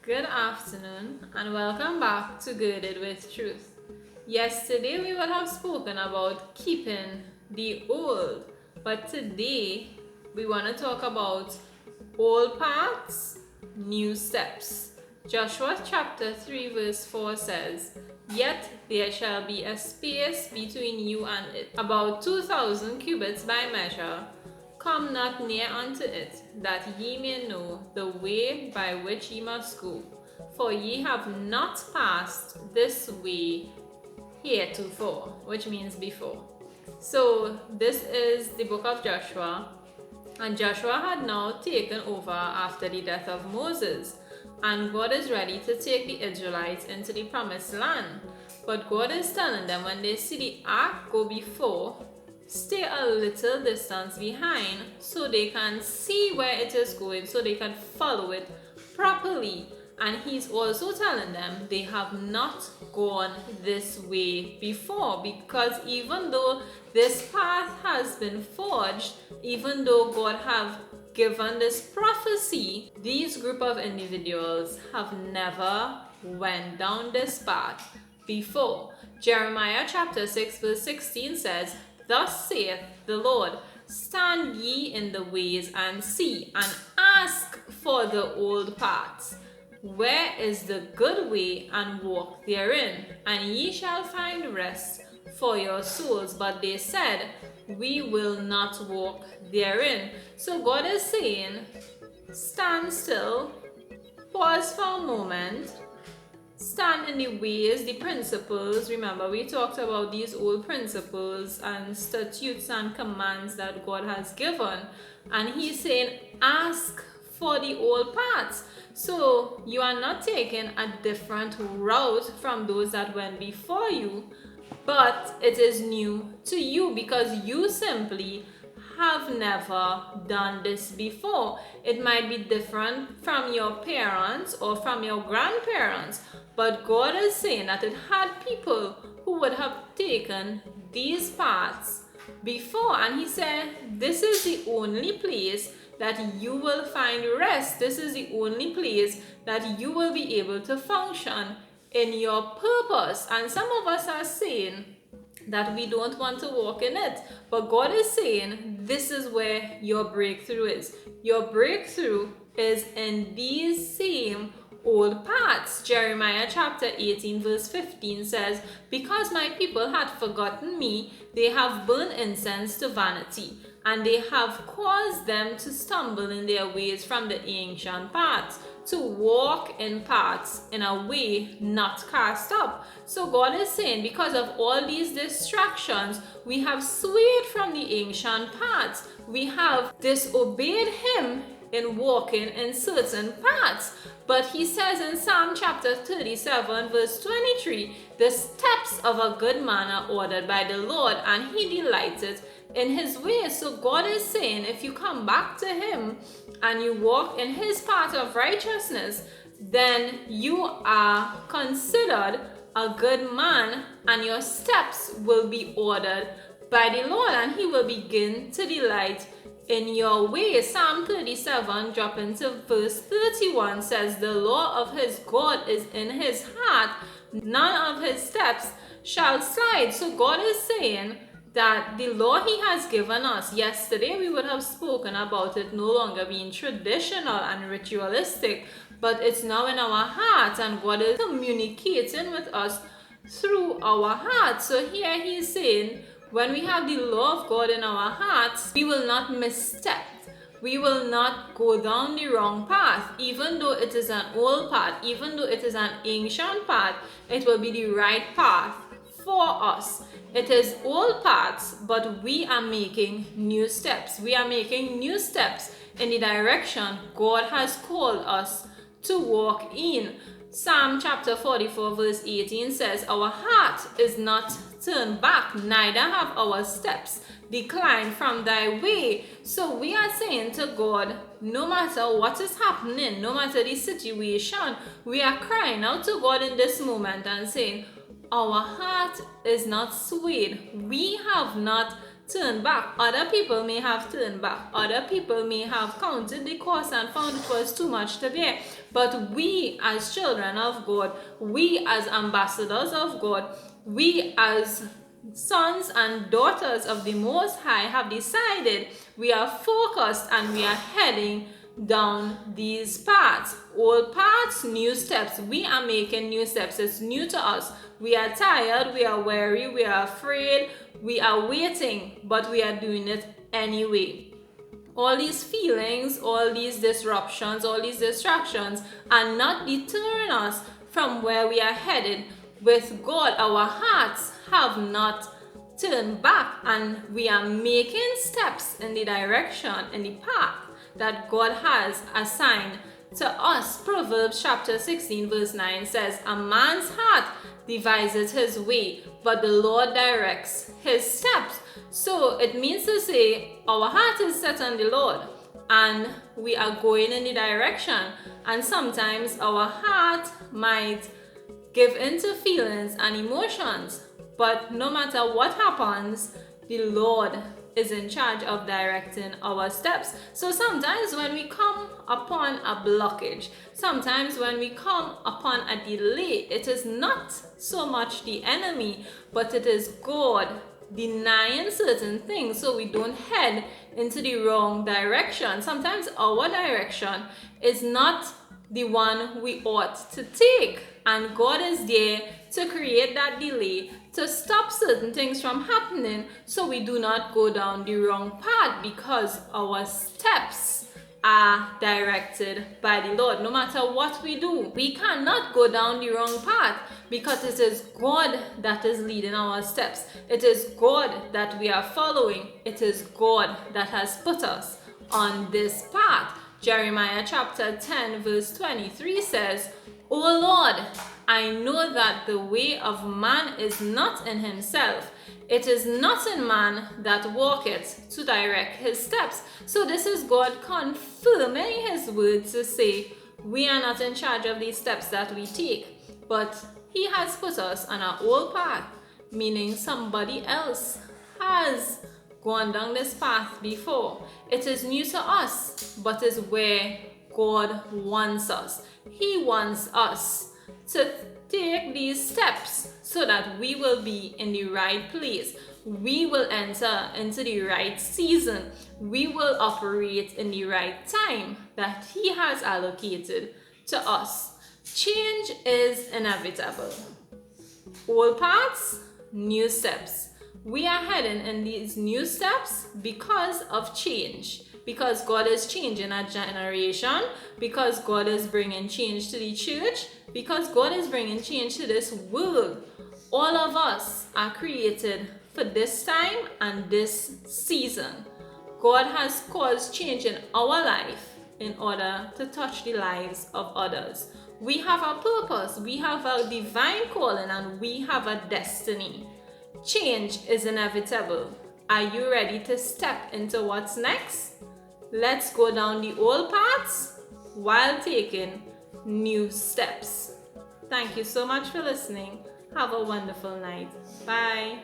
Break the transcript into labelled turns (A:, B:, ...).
A: Good afternoon and welcome back to Girded with Truth. Yesterday we would have spoken about keeping the old, but today we want to talk about old paths, new steps. Joshua chapter 3 verse 4 says, "Yet there shall be a space between you and it, about 2,000 cubits by measure. Come not near unto it, that ye may know the way by which ye must go. For ye have not passed this way heretofore," which means before. So this is the book of Joshua, and Joshua had now taken over after the death of Moses, and God is ready to take the Israelites into the promised land. But God is telling them, when they see the ark go before, stay a little distance behind so they can see where it is going, so they can follow it properly. And he's also telling them they have not gone this way before, because even though this path has been forged, even though God have given this prophecy, these group of individuals have never went down this path before. Jeremiah chapter 6 verse 16 says, "Thus saith the Lord, stand ye in the ways and see, and ask for the old paths. Where is the good way, and walk therein, and ye shall find rest for your souls." But they said, "We will not walk therein." So God is saying, stand still, pause for a moment, stand in the ways, the principles. Remember, we talked about these old principles and statutes and commands that God has given. And he's saying, ask for the old paths. So you are not taking a different route from those that went before you, but it is new to you because you simply have never done this before. It might be different from your parents or from your grandparents, but God is saying that it had people who would have taken these paths before, and he said, this is the only place that you will find rest. This is the only place that you will be able to function in your purpose. And some of us are saying that we don't want to walk in it, but God is saying this is where your breakthrough is. Your breakthrough is in these same old paths. Jeremiah chapter 18 verse 15 says, "Because my people had forgotten me, they have burned incense to vanity, and they have caused them to stumble in their ways from the ancient paths, to walk in paths in a way not cast up." So God is saying, because of all these distractions, we have swayed from the ancient paths. We have disobeyed him in walking in certain paths. But he says in Psalm chapter 37 verse 23, "The steps of a good man are ordered by the Lord, and he delighteth in his ways." So God is saying, if you come back to him and you walk in his path of righteousness, then you are considered a good man, and your steps will be ordered by the Lord, and he will begin to delight in your ways. Psalm 37 drop into verse 31 says, "The law of his God is in his heart, none of his steps shall slide." So God is saying that the law he has given us, yesterday we would have spoken about it no longer being traditional and ritualistic, but it's now in our hearts, and God is communicating with us through our hearts. So here he's saying, when we have the law of God in our hearts, we will not misstep. We will not go down the wrong path. Even though it is an old path, even though it is an ancient path, it will be the right path for us. It is old paths, but we are making new steps. We are making new steps in the direction God has called us to walk in. Psalm chapter 44 verse 18 says, "Our heart is not turned back, neither have our steps declined from thy way." So we are saying to God, no matter what is happening, no matter the situation, we are crying out to God in this moment and saying, our heart is not swayed. We have not turned back. Other people may have turned back. Other people may have counted the cost and found it was too much to bear. But we as children of God, we as ambassadors of God, we as sons and daughters of the Most High have decided we are focused and we are heading down these paths. Old paths, new steps. We are making new steps. It's new to us. We are tired, we are weary, we are afraid, we are waiting, but we are doing it anyway. All these feelings, all these disruptions, all these distractions are not deterring us from where we are headed. With God, our hearts have not turned back, and we are making steps in the direction, in the path that God has assigned to us. Proverbs chapter 16 verse 9 says, "A man's heart devises his way, but the Lord directs his steps." So it means to say our heart is set on the Lord and we are going in the direction, and sometimes our heart might give into feelings and emotions, but no matter what happens, the Lord is in charge of directing our steps. So sometimes when we come upon a blockage, sometimes when we come upon a delay, it is not so much the enemy, but it is God denying certain things so we don't head into the wrong direction. Sometimes our direction is not the one we ought to take, and God is there to create that delay, to stop certain things from happening so we do not go down the wrong path, because our steps are directed by the Lord. No matter what we do, we cannot go down the wrong path, because it is God that is leading our steps. It is God that we are following. It is God that has put us on this path. Jeremiah chapter 10 verse 23 says, "O Lord, I know that the way of man is not in himself. It is not in man that walketh to direct his steps." So this is God confirming his word to say we are not in charge of these steps that we take, but he has put us on our old path, meaning somebody else has gone down this path before. It is new to us, but is where God wants us. He wants us to take these steps so that we will be in the right place. We will enter into the right season. We will operate in the right time that He has allocated to us. Change is inevitable. Old paths, new steps. We are heading in these new steps because of change. Because God is changing our generation, because God is bringing change to the church, because God is bringing change to this world. All of us are created for this time and this season. God has caused change in our life in order to touch the lives of others. We have a purpose, we have a divine calling, and we have a destiny. Change is inevitable. Are you ready to step into what's next? Let's go down the old paths while taking new steps. Thank you so much for listening. Have a wonderful night. Bye.